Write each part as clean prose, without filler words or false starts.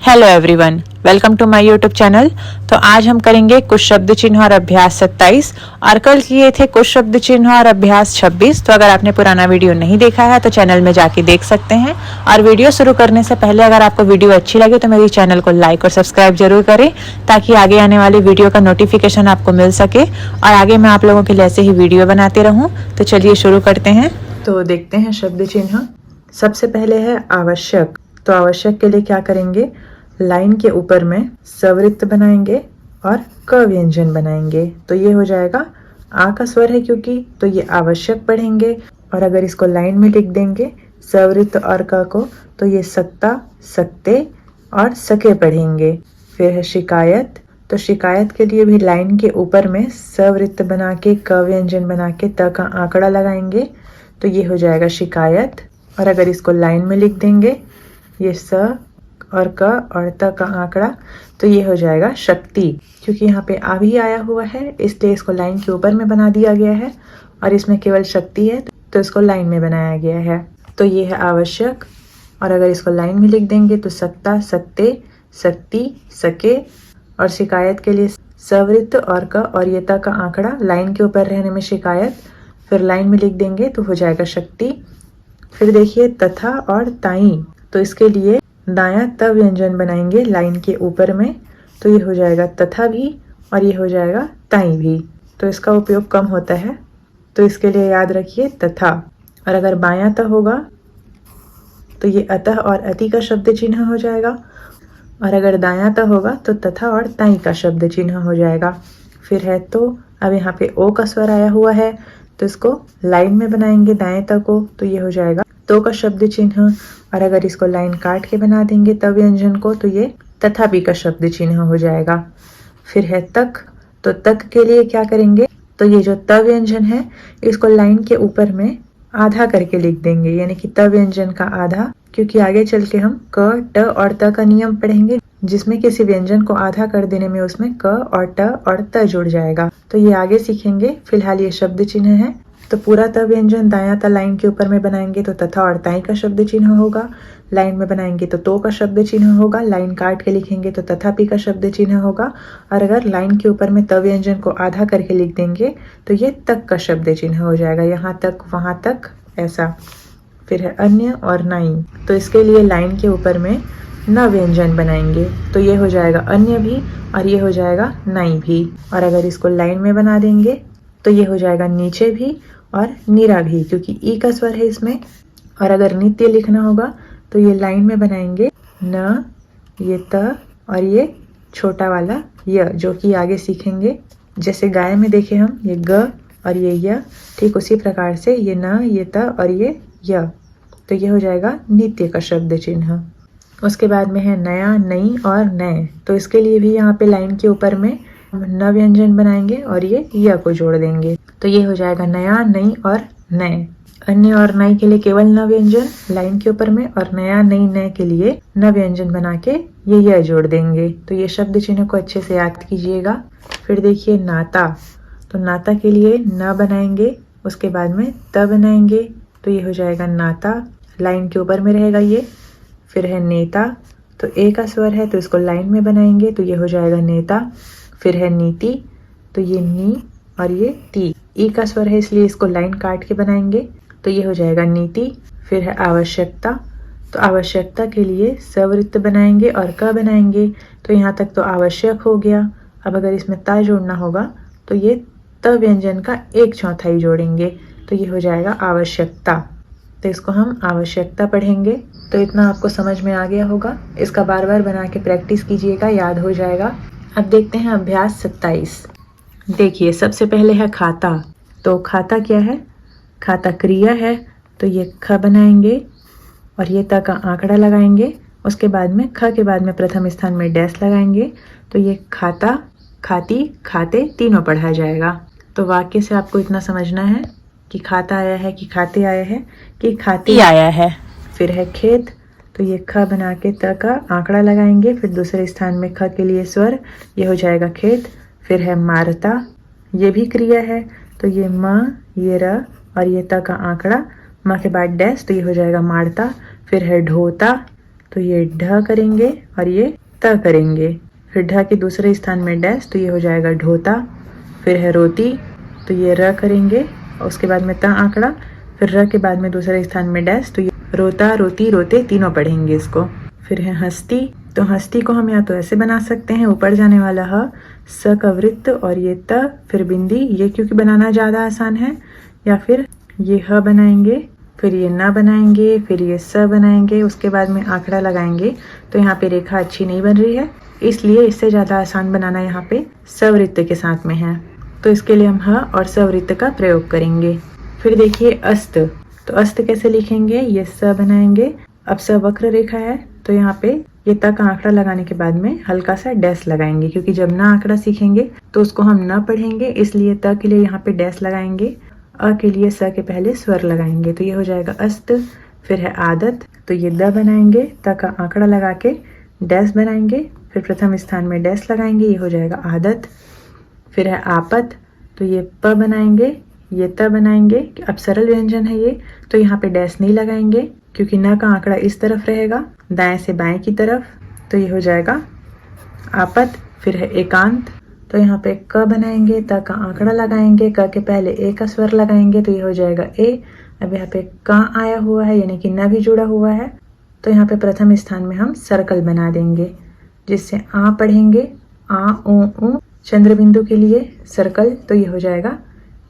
Hello everyone, welcome to my YouTube channel. तो आज हम करेंगे कुछ शब्द चिन्ह और अभ्यास 27 और कल किए थे कुछ शब्द चिन्ह और अभ्यास 26। तो अगर आपने पुराना वीडियो नहीं देखा है तो चैनल में जाके देख सकते हैं। और वीडियो शुरू करने से पहले अगर आपको वीडियो अच्छी लगे तो मेरे चैनल को लाइक और सब्सक्राइब जरूर करें ताकि आगे आने वाली वीडियो का नोटिफिकेशन आपको मिल सके और आगे मैं आप लोगों के लिए ऐसे ही वीडियो बनाते रहूँ। तो चलिए शुरू करते हैं। तो देखते हैं शब्द चिन्ह। सबसे पहले है आवश्यक। तो आवश्यक के लिए क्या करेंगे, लाइन के ऊपर में सवृत्त बनाएंगे और क व्यंजन बनाएंगे। तो ये हो जाएगा, आ का स्वर है क्योंकि, तो ये आवश्यक पढ़ेंगे। और अगर इसको लाइन में लिख देंगे सवृत्त और क को, तो ये सकता, सकते और सके पढ़ेंगे। फिर है शिकायत। तो शिकायत के लिए भी लाइन के ऊपर में सवृत्त बना के क व्यंजन बना के त का आंकड़ा लगाएंगे। तो ये हो जाएगा शिकायत। और अगर इसको लाइन में लिख देंगे ये स और क और त का आंकड़ा, तो ये हो जाएगा शक्ति। क्योंकि यहाँ पे आ भी आया हुआ है इसलिए इसको लाइन के ऊपर में बना दिया गया है और इसमें केवल शक्ति है तो इसको लाइन में बनाया गया है। तो ये है आवश्यक। और अगर इसको लाइन में लिख देंगे तो सकता, सकते, शक्ति, सके। और शिकायत के लिए सवृत्त और क और ये त का आंकड़ा लाइन के ऊपर रहने में शिकायत, फिर लाइन में लिख देंगे तो हो जाएगा शक्ति। फिर देखिए तथा और ताई। तो इसके लिए दायां त व्यंजन बनाएंगे लाइन के ऊपर में, तो ये हो जाएगा तथा भी और ये हो जाएगा ताई भी। तो इसका उपयोग कम होता है तो इसके लिए याद रखिए तथा। और अगर बायां त होगा तो ये अतः और अति का शब्द चिन्ह हो जाएगा। और अगर दायां त होगा तो तथा और ताई का शब्द चिन्ह हो जाएगा। फिर है तो। अब यहाँ पे ओ का स्वर आया हुआ है तो इसको लाइन में बनाएंगे दाएं त को, तो ये हो जाएगा तो का शब्द चिन्ह। और अगर इसको लाइन काट के बना देंगे त व्यंजन को, तो ये तथापि का शब्द चिन्ह हो जाएगा। फिर है तक। तो तक के लिए क्या करेंगे, तो ये जो त व्यंजन है इसको लाइन के ऊपर में आधा करके लिख देंगे, यानी कि त व्यंजन का आधा। क्योंकि आगे चल के हम क, ट और त का नियम पढ़ेंगे जिसमें किसी व्यंजन को आधा कर देने में उसमें क और ट और त जुड़ जाएगा। तो ये आगे सीखेंगे। फिलहाल ये शब्द चिन्ह है। तो पूरा त व्यंजन दायां त लाइन के ऊपर में बनाएंगे तो तथा और ताई का शब्द चिन्ह होगा। लाइन में बनाएंगे तो का शब्द चिन्ह होगा। लाइन काट के लिखेंगे तो तथापि का शब्द चिन्ह होगा। और अगर लाइन के ऊपर में त व्यंजन को आधा करके लिख देंगे तो ये तक का शब्द चिन्ह हो जाएगा, यहाँ तक वहाँ तक ऐसा। फिर है अन्य और नाई। तो इसके लिए लाइन के ऊपर में न व्यंजन बनाएंगे तो ये हो जाएगा अन्य भी और ये हो जाएगा नाई भी। और अगर इसको लाइन में बना देंगे तो ये हो जाएगा नीचे भी और नीरा भी, क्योंकि ई का स्वर है इसमें। और अगर नित्य लिखना होगा तो ये लाइन में बनाएंगे न, ये त और ये छोटा वाला य, जो कि आगे सीखेंगे। जैसे गाय में देखे हम ये ग और ये य, ठीक उसी प्रकार से ये न, ये त और ये य। तो ये हो जाएगा नित्य का शब्द चिन्ह। उसके बाद में है नया, नई और नए। तो इसके लिए भी यहाँ पे लाइन के ऊपर में न व्यंजन बनाएंगे और ये य को जोड़ देंगे। तो ये हो जाएगा नया, नई और नए। अन्य और नई के लिए केवल न व्यंजन लाइन के ऊपर में, और नया, नई, नए के लिए न व्यंजन बना के ये य जोड़ देंगे। तो ये शब्द चिन्ह को अच्छे से याद कीजिएगा। फिर देखिए नाता। तो नाता के लिए न बनाएंगे, उसके बाद में त बनाएंगे तो ये हो जाएगा नाता, लाइन के ऊपर में रहेगा ये। फिर है नेता। तो ए का स्वर है तो इसको लाइन में बनाएंगे तो ये हो जाएगा नेता। फिर है नीति। तो ये नी और ये ती, ई का स्वर है इसलिए इसको लाइन काट के बनाएंगे तो ये हो जाएगा नीति। फिर है आवश्यकता। तो आवश्यकता के लिए सवृत्त बनाएंगे और क बनाएंगे, तो यहाँ तक तो आवश्यक हो गया। अब अगर इसमें ता जोड़ना होगा तो ये त व्यंजन का 1/4 जोड़ेंगे तो ये हो जाएगा आवश्यकता। तो इसको हम आवश्यकता पढ़ेंगे। तो इतना आपको समझ में आ गया होगा। इसका बार बार बना के प्रैक्टिस कीजिएगा, याद हो जाएगा। अब देखते हैं अभ्यास 27। देखिए सबसे पहले है खाता। तो खाता क्या है, खाता क्रिया है तो ये ख बनाएंगे और ये त का आंकड़ा लगाएंगे। उसके बाद में ख के बाद में प्रथम स्थान में डैश लगाएंगे तो ये खाता, खाती, खाते तीनों पढ़ा जाएगा। तो वाक्य से आपको इतना समझना है कि खाता आया है कि खाते आया है कि खाती आया है। फिर है खेत। तो ये ख बना के त का आंकड़ा लगाएंगे, फिर दूसरे स्थान में ख के लिए स्वर, ये हो जाएगा खेत। फिर है मारता, ये भी क्रिया है तो ये म, ये र और ये त का आंकड़ा, म के बाद डैश तो ये हो जाएगा मारता। फिर है ढोता, तो ये ढ करेंगे और ये त करेंगे। फिर ढ के दूसरे स्थान में डैश, तो ये हो जाएगा ढोता। फिर है रोती, तो ये र करेंगे और उसके बाद में त आंकड़ा। फिर र के बाद में दूसरे स्थान में डैश, तो ये रोता रोती रोते तीनों पढ़ेंगे इसको। फिर है हस्ती, तो हस्ती को हम या तो ऐसे बना सकते हैं, ऊपर जाने वाला ह, स का वृत्त और ये त, फिर बिंदी, ये क्योंकि बनाना ज़्यादा आसान है। या फिर ये ह बनाएंगे, फिर ये न बनाएंगे, फिर ये स बनाएंगे, उसके बाद में आंकड़ा लगाएंगे। तो यहाँ पे रेखा अच्छी नहीं बन रही है, इसलिए इससे ज़्यादा आसान बनाना यहाँ पे सवृत्त के साथ में है। तो इसके लिए हम ह और सवृत्त का प्रयोग करेंगे। फिर देखिए अस्त, तो अस्त कैसे लिखेंगे, ये स बनाएंगे। अब स वक्र रेखा है, तो यहाँ पे ये त का आंकड़ा लगाने के बाद में हल्का सा डैश लगाएंगे, क्योंकि जब ना आंकड़ा सीखेंगे तो उसको हम न पढ़ेंगे, इसलिए त के लिए यहाँ पे डैश लगाएंगे। अ के लिए स के पहले स्वर लगाएंगे, तो ये हो जाएगा अस्त। फिर है आदत, तो ये द बनाएंगे, त का आंकड़ा लगा के डैश बनाएंगे, फिर प्रथम स्थान में डैश लगाएंगे, ये हो जाएगा आदत। फिर है आपत, तो ये प बनाएंगे, ये त बनाएंगे। अब सरल व्यंजन है ये, तो यहाँ पे डैश नहीं लगाएंगे, क्योंकि न का आंकड़ा इस तरफ रहेगा, दाएं से बाएं की तरफ, तो ये हो जाएगा आपत। फिर है एकांत, तो यहाँ पे क बनाएंगे, त का आंकड़ा लगाएंगे, क के पहले ए का स्वर लगाएंगे, तो ये हो जाएगा ए। अब यहाँ पे का आया हुआ है, यानी कि न भी जुड़ा हुआ है, तो यहाँ पे प्रथम स्थान में हम सर्कल बना देंगे, जिससे आ पढ़ेंगे, आ ओ ऊ, चंद्र बिंदु के लिए सर्कल, तो ये हो जाएगा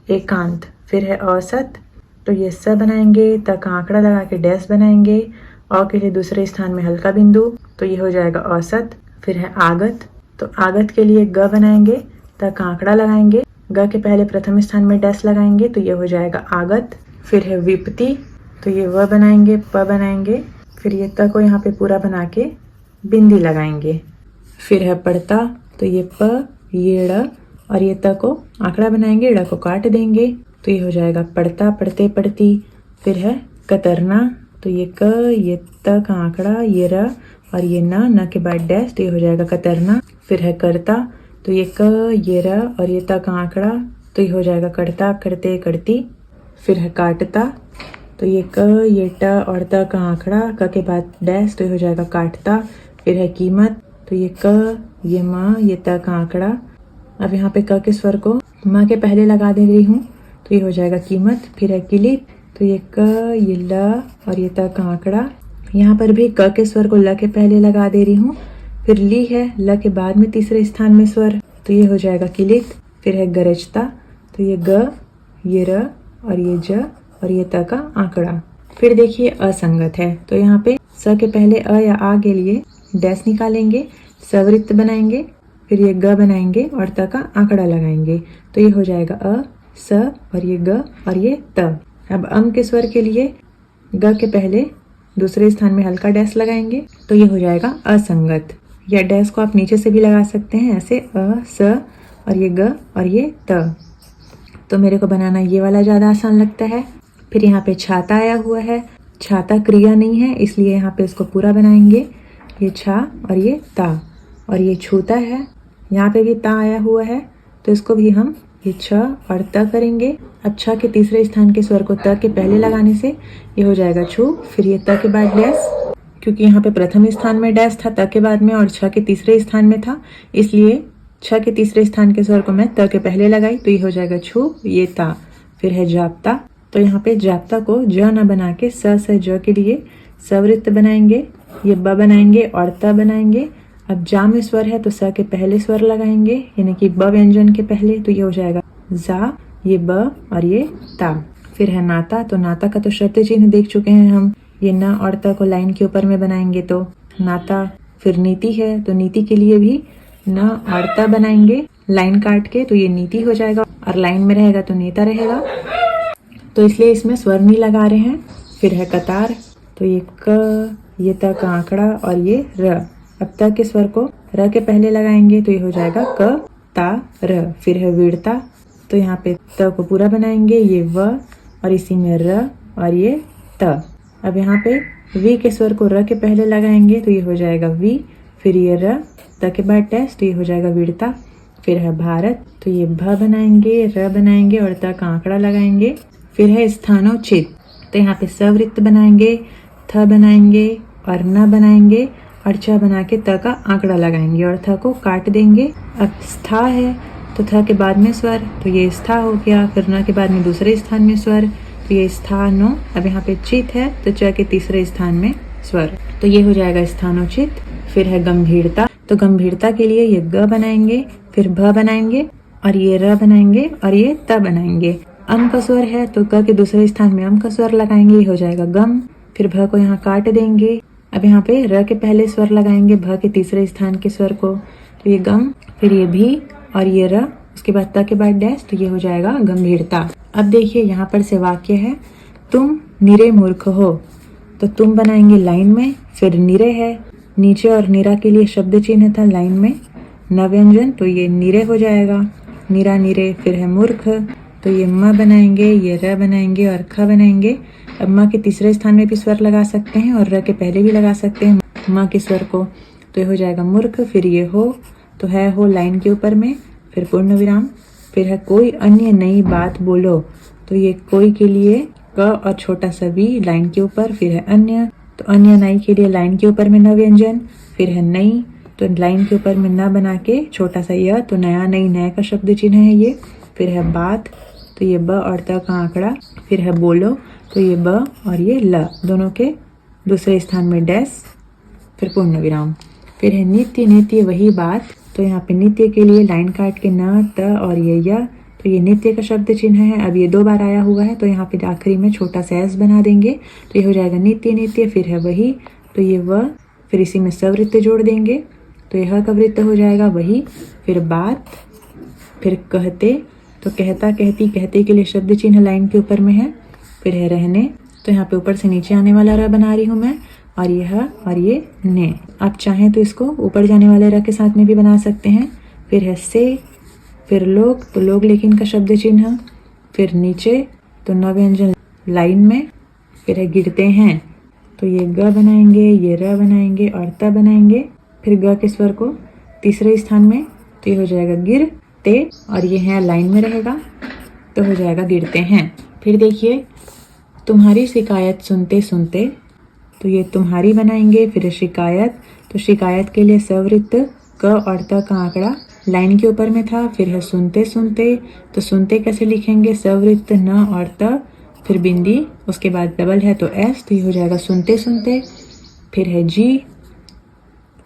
एकांत। फिर है औसत, तो ये स बनाएंगे, त का आंकड़ा लगा के डैश बनाएंगे, औ के लिए दूसरे स्थान में हल्का बिंदु, तो ये हो जाएगा औसत। फिर है आगत, तो आगत के लिए ग बनाएंगे, त का आंकड़ा लगाएंगे, ग के पहले प्रथम स्थान में डैश लगाएंगे, तो ये हो जाएगा आगत। फिर है विपत्ति, तो ये व बनाएंगे, प बनाएंगे, फिर ये त को यहाँ पे पूरा बना के बिंदी लगाएंगे। फिर है पढ़ता, तो ये प, ये ड़ और ये त को आंकड़ा बनाएंगे, ड़ को काट देंगे, तो ये हो जाएगा पढ़ता पढ़ते पढ़ती। फिर है कतरना, तो ये क, ये त का आंकड़ा, ये र और ये न के बाद डैश, तो ये हो जाएगा कतरना। फिर है करता, तो ये क, ये र और ये त का आंकड़ा, तो ये हो जाएगा करता करते करती। फिर है काटता, तो ये क, ये ट और त का आंकड़ा, क के बाद डैश, तो ये हो जाएगा काटता। फिर है कीमत, तो ये क, ये म, ये त का आंकड़ा, अब यहाँ पे क के स्वर को म के पहले लगा दे रही हूँ, तो ये हो जाएगा कीमत। फिर है किलित, तो ये क, ये ल और ये त का आंकड़ा, यहाँ पर भी क के स्वर को ल के पहले लगा दे रही हूँ। फिर ली है, ल के बाद में तीसरे स्थान में स्वर, तो ये हो जाएगा किलित। फिर है गरजता, तो ये ग, ये र और ये ज और ये त का आंकड़ा। फिर देखिए असंगत है, तो यहाँ पे स के पहले अ या आ के लिए डैश निकालेंगे, सवृत्त बनाएंगे, फिर ये ग बनाएंगे और त का आंकड़ा लगाएंगे, तो ये हो जाएगा अ, स और ये ग और ये त। अब अम के स्वर के लिए ग के पहले दूसरे स्थान में हल्का डैश लगाएंगे, तो ये हो जाएगा असंगत। या डैश को आप नीचे से भी लगा सकते हैं, ऐसे अ, स और ये ग और ये त। तो मेरे को बनाना ये वाला ज़्यादा आसान लगता है। फिर यहाँ पे छाता आया हुआ है, छाता क्रिया नहीं है, इसलिए यहाँ पे इसको पूरा बनाएंगे, ये छा और ये ता। और ये छूता है, यहाँ पे भी ता आया हुआ है, तो इसको भी हम ये छ और त करेंगे। अब छ के तीसरे स्थान के स्वर को त के पहले लगाने से ये हो जाएगा छू। फिर ये त के बाद डैश, क्योंकि यहाँ पे प्रथम स्थान में डैश था त के बाद में और छ के तीसरे स्थान में था, इसलिए छ के तीसरे स्थान के स्वर को मैं त के पहले लगाई, तो ये हो जाएगा छू, ये ता। फिर है जाप्ता, तो यहाँ पे जाप्ता को ज न बना के स ज के लिए सवृत्त बनाएंगे, ये ब बनाएंगे और त बनाएंगे। अब जा में स्वर है, तो स के पहले स्वर लगाएंगे, यानी कि ब व्यंजन के पहले, तो ये हो जाएगा जा, ये ब और ये ता। फिर है नाता, तो नाता का तो शब्द चिन्ह देख चुके हैं हम, ये न और त को लाइन के ऊपर में बनाएंगे तो नाता। फिर नीति है, तो नीति के लिए भी न और त बनाएंगे लाइन काट के, तो ये नीति हो जाएगा, और लाइन में रहेगा तो नेता रहेगा, तो इसलिए इसमें स्वर नहीं लगा रहे हैं। फिर है कतार, तो ये क, ये त का आंकड़ा और ये र। अब त के स्वर को र के पहले लगाएंगे, तो ये हो जाएगा क ता र। फिर है वीरता, तो यहाँ पे त को पूरा बनाएंगे, ये व और इसी में र और ये त। अब यहाँ पे वी के स्वर को र के पहले लगाएंगे, तो ये हो जाएगा वी। फिर ये र, त के बाद डैश, तो ये हो जाएगा वीरता। फिर है भारत, तो ये भ बनाएंगे, र बनाएंगे और त का आंकड़ा लगाएंगे। फिर है स्थानोचित, तो यहाँ पे सवृत्त बनाएंगे, थ बनाएंगे और न बनाएंगे और च बना के त का आंकड़ा लगाएंगे और थ को काट देंगे। अब स्था है तो थ के बाद में स्वर, तो ये स्था हो गया। फिर न के बाद में दूसरे स्थान में स्वर, तो ये स्थानो। अब यहाँ पे चित है तो च के तीसरे स्थान में स्वर, तो ये हो जाएगा स्थानोचित। फिर है गंभीरता, तो गंभीरता के लिए ये ग बनाएंगे, फिर भ बनाएंगे और ये र बनाएंगे और ये त बनाएंगे। अम का स्वर है तो ग के दूसरे स्थान में अम का स्वर लगाएंगे, ये हो जाएगा गम। फिर भ को यहाँ काट देंगे। अब यहाँ पे र के पहले स्वर लगाएंगे भ के तीसरे स्थान के स्वर को, तो ये गम। फिर ये भी और ये र, उसके बाद त के बाद डैश, तो ये हो जाएगा गंभीरता। अब देखिए यहाँ पर से वाक्य है, तुम निरे मूर्ख हो, तो तुम बनाएंगे लाइन में। फिर निरे है, नीचे और निरा के लिए शब्द चिन्ह था लाइन में न व्यंजन, तो ये निरे हो जाएगा, निरा निरे। फिर है मूर्ख, तो ये म बनाएंगे, ये र बनाएंगे और ख बनाएंगे। अब म के तीसरे स्थान में भी स्वर लगा सकते हैं और र के पहले भी लगा सकते हैं म के स्वर को, तो ये हो जाएगा मूर्ख। फिर ये हो, तो है हो लाइन के ऊपर में, फिर पूर्ण विराम। फिर है कोई अन्य नई बात बोलो, तो ये कोई के लिए क और छोटा सा वी लाइन के ऊपर। फिर है अन्य, तो अन्य नई के लिए लाइन के ऊपर में न व्यंजन। फिर है नई, तो लाइन के ऊपर में न बना के छोटा सा यह, तो नया नई, नया का शब्द चिन्ह है ये। फिर है बात, तो ये ब और त का आंकड़ा। फिर है बोलो, तो ये ब और ये ल दोनों के दूसरे स्थान में डैश, फिर पूर्ण विराम। फिर है नित्य, नित्य वही बात, तो यहाँ पे नित्य के लिए लाइन काट के न त और ये य, तो ये नित्य का शब्द चिन्ह है। अब ये 2 बार आया हुआ है तो यहाँ पे आखिरी में छोटा सा एस बना देंगे, तो ये हो जाएगा नित्य नित्य। फिर है वही, तो ये व, फिर इसी में सवृत्त जोड़ देंगे, तो यह का वृत्त हो जाएगा वही। फिर बात, फिर कहते, तो कहता कहती, कहते के लिए शब्द चिन्ह लाइन के ऊपर में है। फिर है रहने, तो यहाँ पे ऊपर से नीचे आने वाला र बना रही हूँ मैं, और यह और ये ने। आप चाहें तो इसको ऊपर जाने वाले र के साथ में भी बना सकते हैं। फिर है से, फिर लोग, तो लोग लेकिन का शब्द चिन्ह। फिर नीचे, तो न व्यंजन लाइन में। फिर है गिरते हैं, तो ये ग बनाएंगे, ये र बनाएंगे और त बनाएंगे। फिर ग के स्वर को तीसरे स्थान में, तो ये हो जाएगा गिर ते, और ये है लाइन में रहेगा, तो हो जाएगा गिरते हैं। फिर देखिए, तुम्हारी शिकायत सुनते सुनते, तो ये तुम्हारी बनाएंगे। फिर शिकायत, तो शिकायत के लिए सवृत्त क और त का आंकड़ा लाइन के ऊपर में था। फिर है सुनते सुनते, तो सुनते कैसे लिखेंगे, सवृत्त न और त, फिर बिंदी, उसके बाद डबल है तो एस, तो ये हो जाएगा सुनते सुनते। फिर है जी,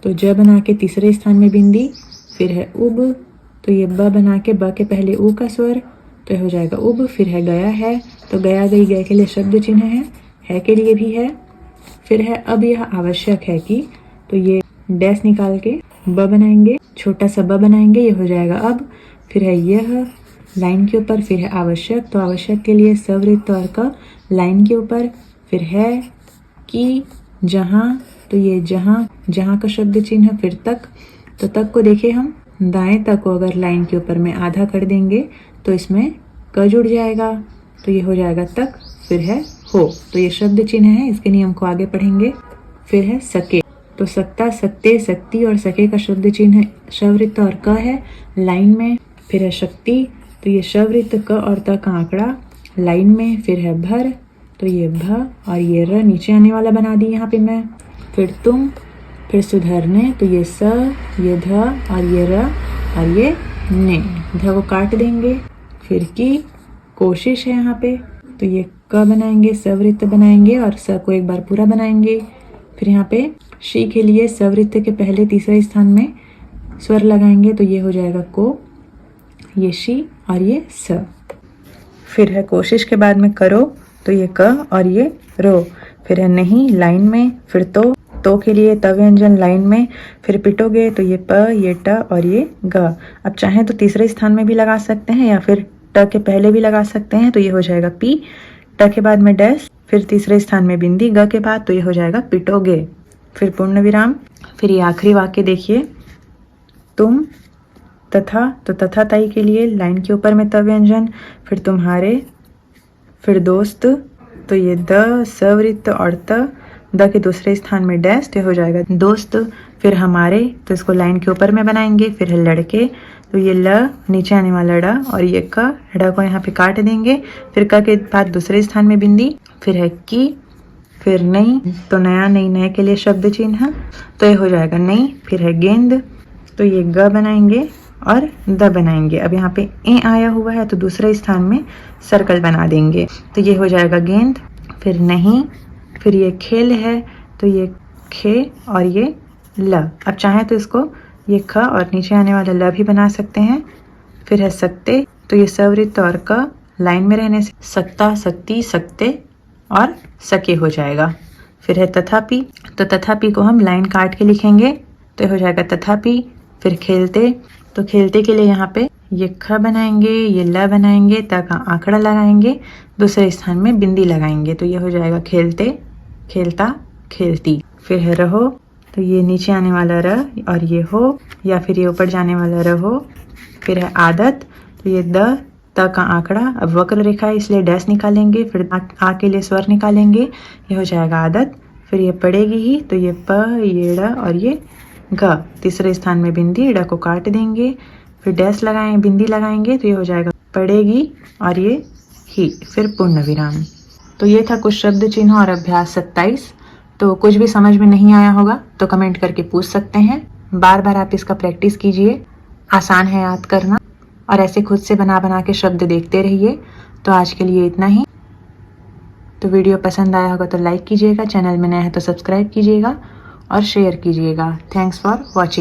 तो ज बना के तीसरे स्थान में बिंदी। फिर है उब, तो ये ब बना के ब के पहले ऊ का स्वर, तो ये हो जाएगा उब। फिर है गया है, तो गया गई, गए के लिए शब्द चिन्ह है के लिए भी है। फिर है अब यह आवश्यक है कि, तो ये डैश निकाल के ब बनाएंगे, छोटा सा ब बनाएंगे, ये हो जाएगा अब। फिर है यह लाइन के ऊपर। फिर है आवश्यक, तो आवश्यक के लिए सवृत्त और का लाइन के ऊपर। फिर है कि जहाँ, तो ये जहाँ, जहाँ का शब्द चिन्ह। फिर तक, तो तक को देखिए हम दाएं तक को अगर लाइन के ऊपर में आधा कर देंगे तो इसमें क जुड़ जाएगा, तो ये हो जाएगा तक। फिर है हो, तो ये शब्द चिन्ह है, इसके नियम को आगे पढ़ेंगे। फिर है सके, तो सकता, सकते, शक्ति और सके का शब्द चिन्ह शवृत्त और क है लाइन में। फिर है शक्ति, तो ये शवृत्त क और त का आंकड़ा लाइन में। फिर है भर, तो ये भ और ये र नीचे आने वाला बना दी यहाँ पे मैं। फिर तुम, फिर सुधरने, तो ये स, ये ध और ये र और ये ने, ध को काट देंगे। फिर की, कोशिश है यहाँ पे, तो ये क बनाएंगे, सवृत्त बनाएंगे और स को एक बार पूरा बनाएंगे। फिर यहाँ पे शी के लिए सवृत्त के पहले तीसरे स्थान में स्वर लगाएंगे, तो ये हो जाएगा को, ये शी और ये स। फिर है कोशिश के बाद में करो, तो ये क और ये रो। फिर है नहीं लाइन में। फिर तो के लिए त व्यंजन लाइन में। फिर पिटोगे, तो ये प, ये ट और ये ग। अब चाहें तो तीसरे स्थान में भी लगा सकते हैं या फिर ट के पहले भी लगा सकते हैं, तो ये हो जाएगा पी, ट के बाद में डैश, फिर तीसरे स्थान में बिंदी, ग के बाद, तो ये हो जाएगा पिटोगे। फिर पूर्ण विराम। फिर ये आखिरी वाक्य देखिए, तुम तथा, तो तथा ताई के लिए लाइन के ऊपर में त व्यंजन। फिर तुम्हारे, फिर दोस्त, तो ये द, सवृत्त और त, द के दूसरे स्थान में डैश, तो हो जाएगा दोस्त। फिर हमारे, तो इसको लाइन के ऊपर में बनाएंगे। फिर है लड़के, तो ये ल नीचे आने वाला ड और ये क, ड को यहाँ पे काट देंगे। फिर क के बाद दूसरे स्थान में बिंदी। फिर है की, फिर नई, तो नया नई नए के लिए शब्द चिन्ह, तो ये हो जाएगा नई। फिर है गेंद, तो ये ग बनाएंगे और द बनाएंगे। अब यहाँ पे ए आया हुआ है तो दूसरे स्थान में सर्कल बना देंगे, तो ये हो जाएगा गेंद। फिर नहीं, फिर ये खेल है तो ये खे और ये ल। अब चाहे तो इसको ये ख और नीचे आने वाला ल भी बना सकते हैं। फिर है सकते, तो ये सवृत्त और क लाइन में रहने से सकता, सकती, सकते और सके हो जाएगा। फिर है तथापि, तो तथापि को हम लाइन काट के लिखेंगे, तो हो जाएगा तथापि। फिर खेलते, तो खेलते के लिए यहाँ पे ये ख बनाएंगे, ये ल बनाएंगे, त का आंकड़ा लगाएंगे, दूसरे स्थान में बिंदी लगाएंगे, तो ये हो जाएगा खेलते, खेलता, खेलती। फिर है रहो, तो ये नीचे आने वाला र और ये हो, या फिर ये ऊपर जाने वाला र हो। फिर है आदत, तो ये द त का आंकड़ा, अब वक्र रेखा है इसलिए डैश निकालेंगे, फिर आ के लिए स्वर निकालेंगे, ये हो जाएगा आदत। फिर ये पड़ेगी ही, तो ये प, ये ड़ और ये ग, तीसरे स्थान में बिंदी, ड़ को काट देंगे, फिर डैश लगाएंगे, बिंदी लगाएंगे, तो ये हो जाएगा पड़ेगी और ये ही, फिर पूर्ण विराम। तो ये था कुछ शब्द चिन्ह और अभ्यास 27। तो कुछ भी समझ में नहीं आया होगा तो कमेंट करके पूछ सकते हैं। बार बार आप इसका प्रैक्टिस कीजिए, आसान है याद करना, और ऐसे खुद से बना बना के शब्द देखते रहिए। तो आज के लिए इतना ही। तो वीडियो पसंद आया होगा तो लाइक कीजिएगा, चैनल में नया है तो सब्सक्राइब कीजिएगा और शेयर कीजिएगा। Thanks for watching.